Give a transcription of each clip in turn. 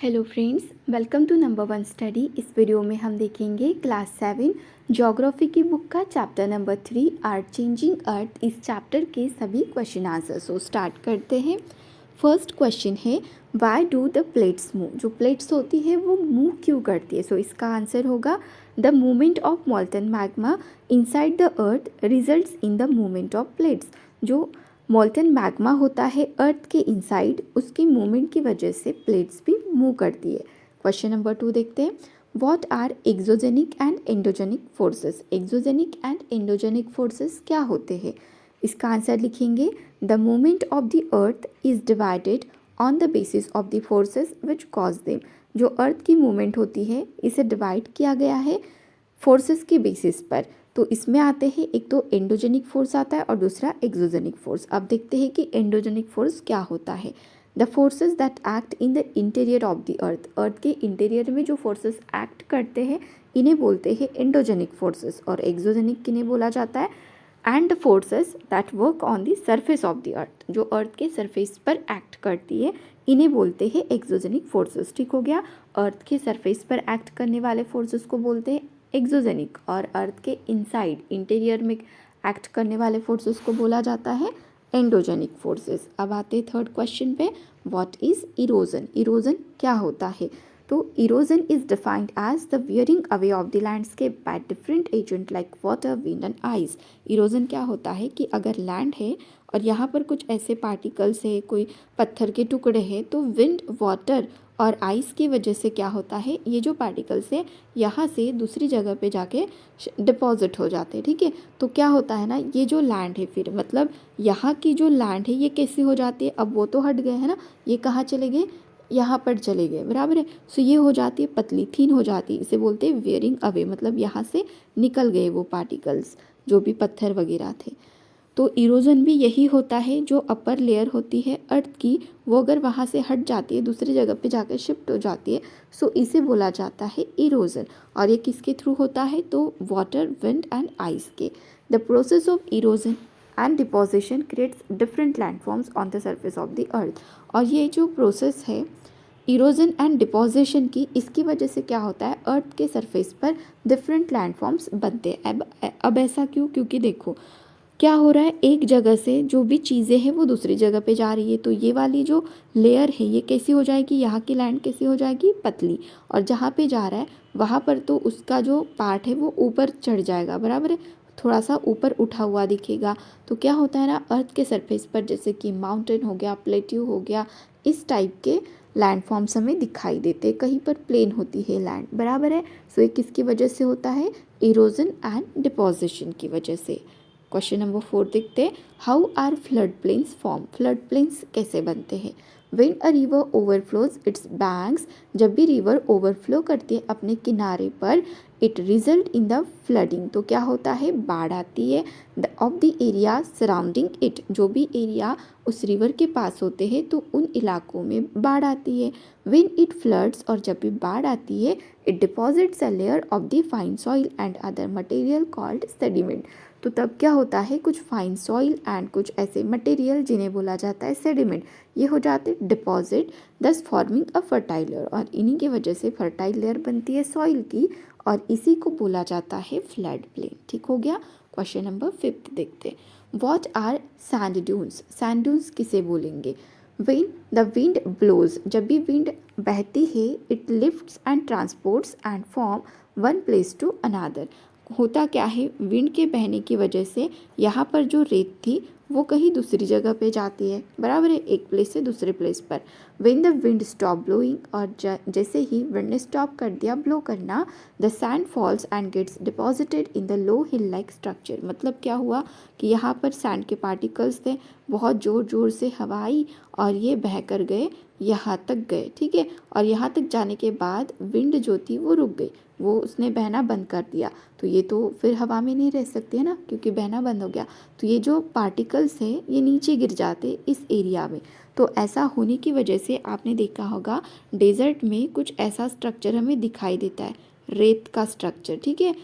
Hello friends, welcome to number one study. इस video में हम देखेंगे क्लास 7 ज्योग्राफी की बुक का chapter number 3 our changing earth. इस चैप्टर के सभी क्वेश्चन आंसर्स को स्टार्ट करते हैं। फर्स्ट क्वेश्चन है, why do the plates move. जो प्लेट्स होती है वो मूव क्यों करती है? इसका आंसर होगा the movement of मॉल्टन magma inside the earth results in the movement of plates. जो मॉल्टन मैग्मा होता है अर्थ के इनसाइड, उसकी मूवमेंट की वजह से प्लेट्स भी मूव करती है। क्वेश्चन नंबर 2 देखते हैं, what are exogenic and endogenic forces. Exogenic and endogenic forces क्या होते हैं? इसका आंसर लिखेंगे, the movement of the earth is divided on the basis of the forces which cause them. जो अर्थ की मूवमेंट होती है इसे डिवाइड किया गया है फोर्सेस के बेसिस पर। तो इसमें आते हैं, एक तो एंडोजेनिक फोर्स आता है और दूसरा एक्सोजेनिक फोर्स। अब देखते हैं कि एंडोजेनिक फोर्स क्या होता है। The forces that act in the interior of the earth. Earth के इंटीरियर में जो फोर्सेस एक्ट करते हैं इन्हें बोलते हैं एंडोजेनिक फोर्सेस। और एक्सोजेनिक किन्हें बोला जाता है? And the forces that work on the surface of the अर्थ। जो अर्थ के सरफेस पर एक्ट करती है इन्हें बोलते हैं एक्सोजेनिक फोर्सेस। ठीक हो गया। अर्थ के सरफेस पर एक्ट करने वाले फोर्सेस को बोलते हैं एक्सोजेनिक, और अर्थ के इनसाइड इंटीरियर में एक्ट करने वाले फोर्सेस को बोला जाता है एंडोजेनिक फोर्सेस। अब आते हैं थर्ड क्वेश्चन पे, व्हाट इज इरोजन। इरोजन क्या होता है? तो erosion is defined as the wearing away of the landscape by different agent like water, wind and ice. Erosion क्या होता है कि अगर लैंड है और यहाँ पर कुछ ऐसे पार्टिकल्स है, कोई पत्थर के टुकड़े हैं, तो विंड, वाटर और आइस की वजह से क्या होता है, ये जो पार्टिकल्स है यहाँ से दूसरी जगह पे जाके डिपॉजिट हो जाते हैं। ठीक है, तो क्या होता है ना, ये जो लैंड है, फिर मतलब यहाँ की जो लैंड है ये कैसी हो जाती है, अब वो तो हट गए है ना, ये कहाँ चले गए, यहाँ पर चले गए, बराबर है। ये हो जाती है पतली, थीन हो जाती है, इसे बोलते हैं वेयरिंग अवे, मतलब यहाँ से निकल गए वो पार्टिकल्स जो भी पत्थर वगैरह थे। तो इरोजन भी यही होता है, जो अपर लेयर होती है अर्थ की वो अगर वहाँ से हट जाती है, दूसरी जगह पे जाकर शिफ्ट हो जाती है, इसे बोला जाता है इरोजन। और ये किसके थ्रू होता है? तो वाटर, विंड एंड आइस के। The process of erosion and deposition creates different landforms on the surface of the अर्थ। और ये जो प्रोसेस है इरोजन एंड डिपोजिशन की, इसकी वजह से क्या होता है, अर्थ के सरफेस पर डिफरेंट लैंडफॉर्म्स बनते हैं। अब ऐसा क्यों? क्योंकि देखो क्या हो रहा है, एक जगह से जो भी चीज़ें हैं वो दूसरी जगह पे जा रही है, तो ये वाली जो लेयर है ये कैसी हो जाएगी, यहाँ की लैंड कैसी हो जाएगी, पतली। और जहाँ पे जा रहा है वहाँ पर तो उसका जो पार्ट है वो ऊपर चढ़ जाएगा, बराबर है, थोड़ा सा ऊपर उठा हुआ दिखेगा। तो क्या होता है ना, अर्थ के सरफेस पर जैसे कि माउंटेन हो गया, प्लेट्यू हो गया, इस टाइप के लैंडफॉर्म्स हमें दिखाई देते। कहीं पर प्लेन होती है लैंड, बराबर है। ये किसकी वजह से होता है? इरोजन एंड डिपोजिशन की वजह से। क्वेश्चन नंबर 4 देखते हैं, how are flood plains form. Flood plains कैसे बनते हैं? When a river overflows its banks. जब भी रिवर ओवरफ्लो करती है अपने किनारे पर, it result in the flooding. तो क्या होता है, बाढ़ आती है of the area surrounding it. जो भी एरिया उस रिवर के पास होते हैं तो उन इलाकों में बाढ़ आती है। व्हेन इट फ्लड्स, और जब भी बाढ़ आती है, it deposits a layer of the fine soil and other material called sediment. तो तब क्या होता है, कुछ फाइन सॉइल एंड कुछ ऐसे मटेरियल जिन्हें बोला जाता है सेडिमेंट, ये हो जाते डिपॉजिट, दस फॉर्मिंग अ फर्टाइल लेयर। और इन्हीं की वजह से फर्टाइल लेयर बनती है सॉइल की, और इसी को बोला जाता है फ्लड प्लेन। ठीक हो गया। क्वेश्चन नंबर 5 देखते हैं, what are sand dunes. Sand dunes किसे बोलेंगे? When the wind blows. जब भी विंड बहती है, it lifts and transports and from one place to another. होता क्या है, विंड के बहने की वजह से यहाँ पर जो रेत थी वो कहीं दूसरी जगह पे जाती है, बराबर है, एक प्लेस से दूसरे प्लेस पर। When the wind stop blowing, और जैसे ही विंड ने स्टॉप कर दिया ब्लो करना, the sand falls and gets deposited in the low hill like structure. मतलब क्या हुआ कि यहाँ पर सैंड के पार्टिकल्स थे, बहुत ज़ोर ज़ोर से हवा आई और ये बह कर गए, यहाँ तक गए। ठीक है, और यहाँ तक जाने के बाद विंड जो थी वो रुक गई, वो उसने बहना बंद कर दिया। तो ये तो फिर हवा में नहीं रह सकती है ना, क्योंकि बहना बंद हो गया। तो ये जो पार्टिकल्स हैं ये नीचे गिर जाते इस एरिया में। तो ऐसा होने की वजह से आपने देखा होगा डेजर्ट में कुछ ऐसा स्ट्रक्चर हमें दिखाई देता है, रेत का स्ट्रक्चर। ठीक है,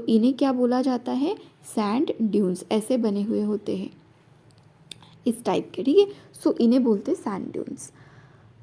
इन्हें क्या बोला जाता है? Sand dunes. ऐसे बने हुए होते हैं इस टाइप के। ठीक है, इन्हें बोलते हैं sand dunes.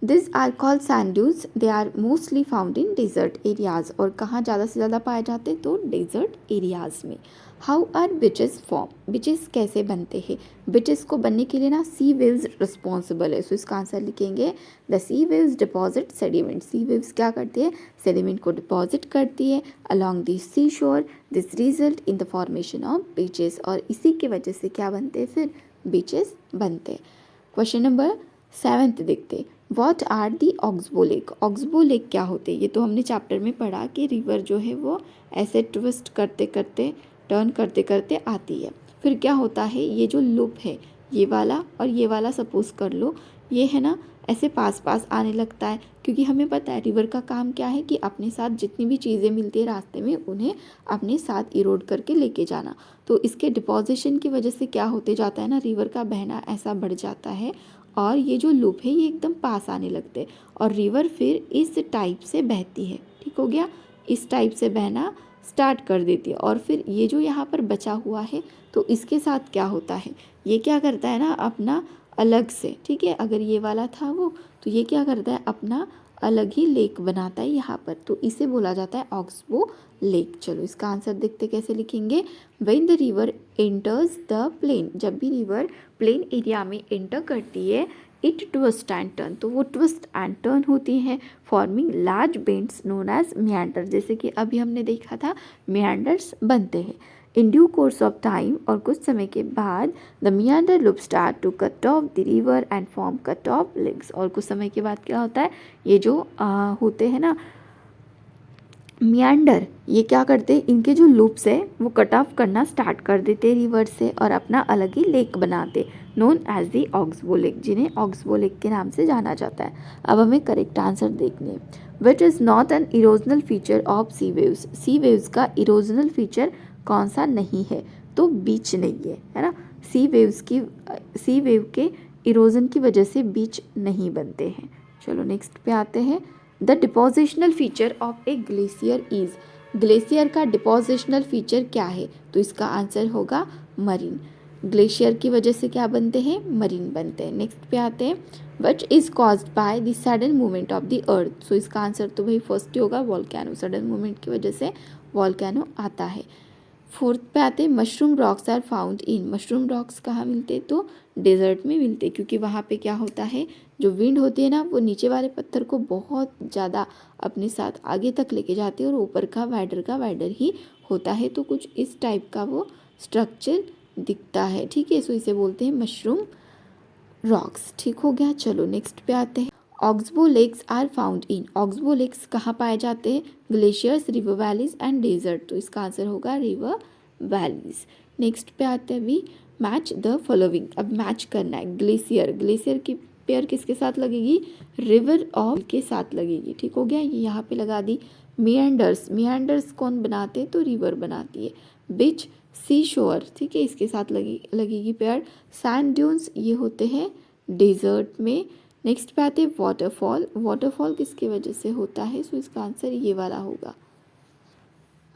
This are called sand dunes, they are mostly found in desert areas, और कहाँ ज़्यादा से ज़्यादा पाए जाते हैं, तो डेजर्ट एरियाज में। How are beaches form, beaches कैसे बनते हैं, बीचेस को बनने के लिए ना सी वेव्स रिस्पॉन्सिबल है, सो इसका आंसर लिखेंगे the sea waves deposit sediment, sea waves क्या करती है, सेडिमेंट को डिपॉजिट करती है अलॉन्ग द सी शोर, this result in the formation of beaches, और इसी की वजह से क्या बनते हैं, फिर बीचेस बनते हैं। क्वेश्चन नंबर 7 देखते हैं, what are the oxbow lake, oxbow lake क्या होते हैं, ये तो हमने चैप्टर में पढ़ा कि रिवर जो है वो ऐसे ट्विस्ट करते करते टर्न करते करते आती है, फिर क्या होता है, ये जो लूप है ये वाला और ये वाला सपोज कर लो, ये है ना ऐसे पास पास आने लगता है, क्योंकि हमें पता है रिवर का काम क्या है कि अपने साथ जितनी भी चीज़ें मिलती है रास्ते में उन्हें अपने साथ इरोड करके लेके जाना, तो इसके डिपोजिशन की वजह से क्या होते जाता है ना, रिवर का बहना ऐसा बढ़ जाता है और ये जो लूप है ये एकदम पास आने लगते हैं, और रिवर फिर इस टाइप से बहती है, ठीक हो गया, इस टाइप से बहना स्टार्ट कर देती है, और फिर ये जो यहाँ पर बचा हुआ है तो इसके साथ क्या होता है, ये क्या करता है ना अपना अलग से, ठीक है, अगर ये वाला था वो, तो ये क्या करता है अपना अलग ही लेक बनाता है यहाँ पर, तो इसे बोला जाता है ऑक्सबो लेक। चलो इसका आंसर देखते कैसे लिखेंगे, when the river enters the plain, जब भी रिवर प्लेन एरिया में एंटर करती है, इट ट्विस्ट एंड टर्न, तो वो ट्विस्ट एंड टर्न होती हैं forming large bends known as meander, जैसे कि अभी हमने देखा था मियांडर्स बनते हैं। In due course of time, और कुछ समय के बाद the meander loop start to cut off the river and form cut off legs, और कुछ समय के बाद क्या होता है, ये जो होते हैं ना मियांडर, ये क्या करते हैं, इनके जो लूप्स है वो कट ऑफ करना स्टार्ट कर देते रिवर से और अपना अलग ही लेक बनाते, known as the oxbow lake, जिन्हें ऑक्सबो लेक के नाम से जाना जाता है। अब हमें करेक्ट आंसर देखने, which is not an erosional feature of sea waves, sea waves का इरोजनल फीचर कौन सा नहीं है, तो बीच नहीं है ना, सी वेव के इरोजन की वजह से बीच नहीं बनते हैं। चलो नेक्स्ट पे आते हैं, the depositional feature of A glacier is, glacier का डिपोजिशनल फीचर क्या है, तो इसका आंसर होगा मरीन, ग्लेशियर की वजह से क्या बनते हैं, मरीन बनते हैं। नेक्स्ट पे आते हैं, which is caused by the sudden movement of the earth, so इसका आंसर तो भाई फर्स्ट ही होगा वॉल्केनो, सडन मूवमेंट की वजह से वॉल्केनो आता है। फोर्थ पे आते हैं, mushroom rocks are found in, mushroom rocks कहाँ मिलते हैं, तो डेजर्ट में मिलते हैं, क्योंकि वहाँ पे क्या होता है, जो विंड होती है ना वो नीचे वाले पत्थर को बहुत ज़्यादा अपने साथ आगे तक लेके जाती है और ऊपर का वाइडर ही होता है, तो कुछ इस टाइप का वो स्ट्रक्चर दिखता है, ठीक है, सो इसे बोलते हैं मशरूम रॉक्स, ठीक हो गया। चलो नेक्स्ट पे आते हैं, oxbow lakes are found in, oxbow lakes कहाँ पाए जाते हैं, glaciers, river valleys and desert, तो इसका आंसर होगा रिवर वैलीज। नेक्स्ट पे आते हैं अभी, मैच द फॉलोइंग, अब मैच करना है, ग्लेशियर, ग्लेशियर की पेयर किसके साथ लगेगी, रिवर ऑफ के साथ लगेगी, ठीक हो गया, ये यहाँ पे लगा दी। मियांडर्स, मियांडर्स कौन बनाते हैं, तो रिवर बनाती है। बीच, सी शोर, ठीक है, इसके साथ लगेगी पेयर। सैंड ड्यून्स, ये होते हैं डेजर्ट में। नेक्स्ट पे आते हैं वाटरफॉल, वाटरफॉल किसकी वजह से होता है, सो इसका आंसर ये वाला होगा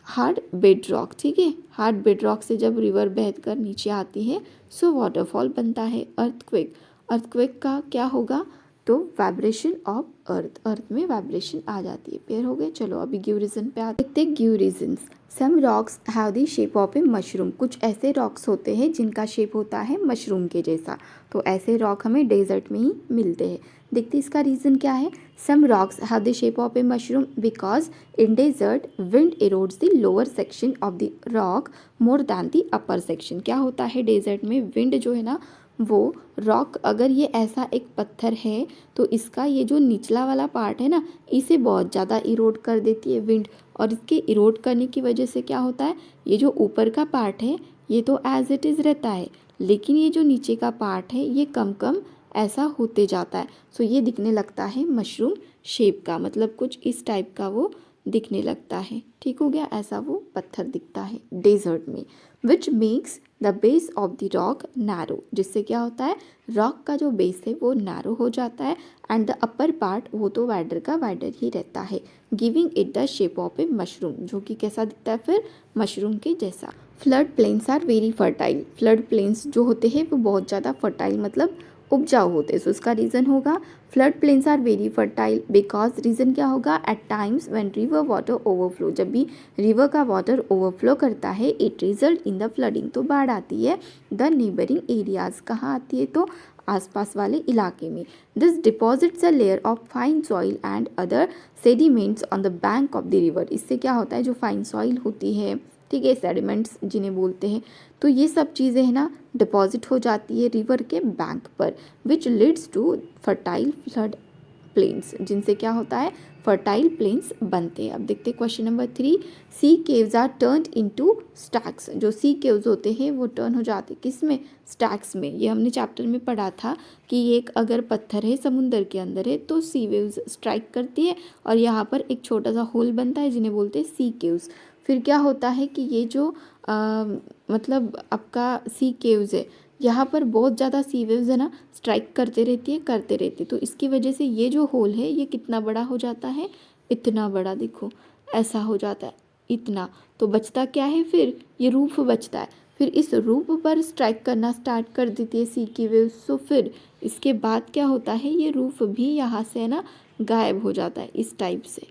हार्ड बेड रॉक, ठीक है, हार्ड बेड रॉक से जब रिवर बह कर नीचे आती है सो वाटरफॉल बनता है। अर्थक्वेक, अर्थक्वेक का क्या होगा, तो वाइब्रेशन ऑफ अर्थ, अर्थ में वाइब्रेशन आ जाती है, पेयर हो गए। चलो अभी गिव रीजन पे आते हैं, give reasons, some rocks have the shape of a mushroom, कुछ ऐसे रॉक्स होते हैं जिनका शेप होता है मशरूम के जैसा, तो ऐसे रॉक हमें डेजर्ट में ही मिलते हैं। देखते इसका रीज़न क्या है, some rocks have the shape of a mushroom because in desert wind erodes the lower section of the rock more than the upper section, क्या होता है डेजर्ट में विंड जो है ना वो रॉक, अगर ये ऐसा एक पत्थर है तो इसका ये जो निचला वाला पार्ट है ना इसे बहुत ज़्यादा इरोड कर देती है विंड, और इसके इरोड करने की वजह से क्या होता है, ये जो ऊपर का पार्ट है ये तो एज इट इज़ रहता है, लेकिन ये जो नीचे का पार्ट है ये कम कम ऐसा होते जाता है, सो ये दिखने लगता है मशरूम शेप का, मतलब कुछ इस टाइप का वो दिखने लगता है, ठीक हो गया, ऐसा वो पत्थर दिखता है डेजर्ट में। Which makes the base of the rock narrow, जिससे क्या होता है रॉक का जो बेस है वो नैरो हो जाता है, एंड द अपर पार्ट वो तो वाइडर का वाइडर ही रहता है, giving it the shape of a mushroom, जो कि कैसा दिखता है फिर मशरूम के जैसा। Flood plains are very fertile, flood plains जो होते हैं वो बहुत ज़्यादा फर्टाइल मतलब उपजाऊ होते हैं। सो इसका रीज़न होगा flood plains are very fertile because reason क्या होगा at times when river water overflow, जब भी रिवर का वाटर ओवरफ्लो करता है it result in the flooding, तो बाढ़ आती है द नेबरिंग एरियाज, कहाँ आती है तो आसपास वाले इलाके में। This deposits a layer of fine soil and other sediments on the bank of the river, इससे क्या होता है जो फाइन सॉइल होती है, ठीक है, सेडिमेंट्स जिन्हें बोलते हैं, तो ये सब चीज़ें है ना डिपॉजिट हो जाती है रिवर के बैंक पर, which leads to fertile flood plains, जिनसे क्या होता है फर्टाइल प्लेन्स बनते हैं। अब देखते हैं question number 3, sea caves are turned into stacks, जो सी केव्स होते हैं वो टर्न हो जाते हैं किस में, स्टैक्स में। ये हमने चैप्टर में पढ़ा था कि एक अगर पत्थर है समुंदर के अंदर है तो सी वेव्स स्ट्राइक करती है और यहाँ पर एक छोटा सा होल बनता है जिन्हें बोलते हैं सी केव्स। फिर क्या होता है कि ये जो मतलब आपका सी केव्स है यहाँ पर बहुत ज़्यादा सी वेव्स है ना स्ट्राइक करते रहती है, तो इसकी वजह से ये जो होल है ये कितना बड़ा हो जाता है, इतना बड़ा, देखो ऐसा हो जाता है इतना। तो बचता क्या है फिर, ये रूफ बचता है। फिर इस रूफ पर स्ट्राइक करना स्टार्ट कर देती है सी की वेव्स। तो फिर इसके बाद क्या होता है, ये रूफ भी यहाँ से है ना गायब हो जाता है, इस टाइप से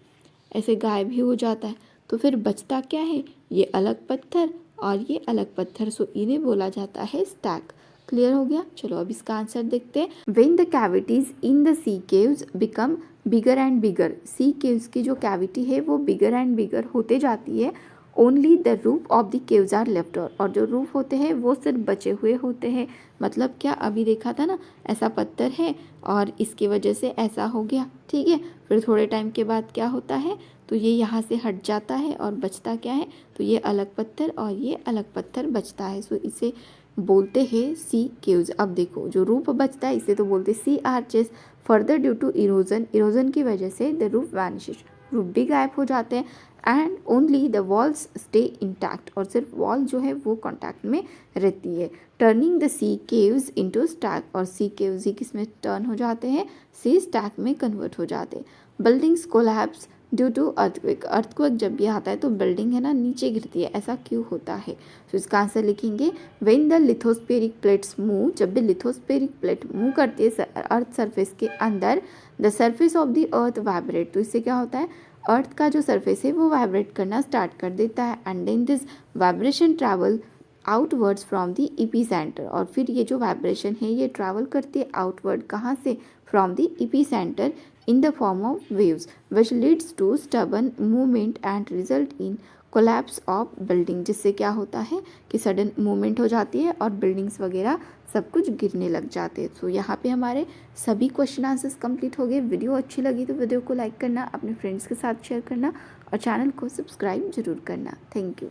ऐसे गायब ही हो जाता है। तो फिर बचता क्या है, ये अलग पत्थर और ये अलग पत्थर, सो इन्हें बोला जाता है स्टैक। क्लियर हो गया। चलो अब इसका आंसर देखते हैं। When the cavities in the sea caves become bigger and bigger, sea caves की जो कैविटी है वो बिगर एंड बिगर होते जाती है, only the roof of the caves are left, और जो रूफ होते हैं वो सिर्फ बचे हुए होते हैं। मतलब क्या, अभी देखा था ना ऐसा पत्थर है और इसकी वजह से ऐसा हो गया, ठीक है, फिर थोड़े टाइम के बाद क्या होता है तो ये यहाँ से हट जाता है और बचता क्या है, तो ये अलग पत्थर और ये अलग पत्थर बचता है। सो इसे बोलते हैं सी केव्स। अब देखो जो रूफ बचता है इसे तो बोलते हैं sea arches. Further due to erosion, erosion की वजह से द रूफ वैनिशेस, रूफ भी गायब हो जाते हैं, and only the walls stay intact, और सिर्फ वॉल जो है वो कॉन्टैक्ट में रहती है। Turning the sea caves into stack, और सी केव्स ही किस में टर्न हो जाते हैं, सी स्टैक में कन्वर्ट हो जाते हैं। Buildings collapse due to earthquake, earthquake जब भी आता है तो बिल्डिंग है ना नीचे गिरती है, ऐसा क्यों होता है। तो इसका आंसर लिखेंगे when the lithospheric plates move, जब भी लिथोस्फेरिक प्लेट मूव करती है अर्थ सरफेस के अंदर, the surface of the earth vibrate, तो इससे क्या होता है अर्थ का जो सरफेस है वो वाइब्रेट करना स्टार्ट कर देता है, and then this vibration travel outwards from the epicentre, और फिर ये जो वाइब्रेशन है ये ट्रैवल करती है आउटवर्ड, कहाँ से, from the EP centre in the form of waves which leads to stubborn movement and result in collapse of building, जिससे क्या होता है कि सडन मूवमेंट हो जाती है और बिल्डिंग्स वगैरह सब कुछ गिरने लग जाते हैं। तो यहाँ पे हमारे सभी क्वेश्चन आंसर्स कंप्लीट हो गए। वीडियो अच्छी लगी तो वीडियो को लाइक करना, अपने फ्रेंड्स के साथ शेयर करना और चैनल को सब्सक्राइब जरूर करना। Thank you.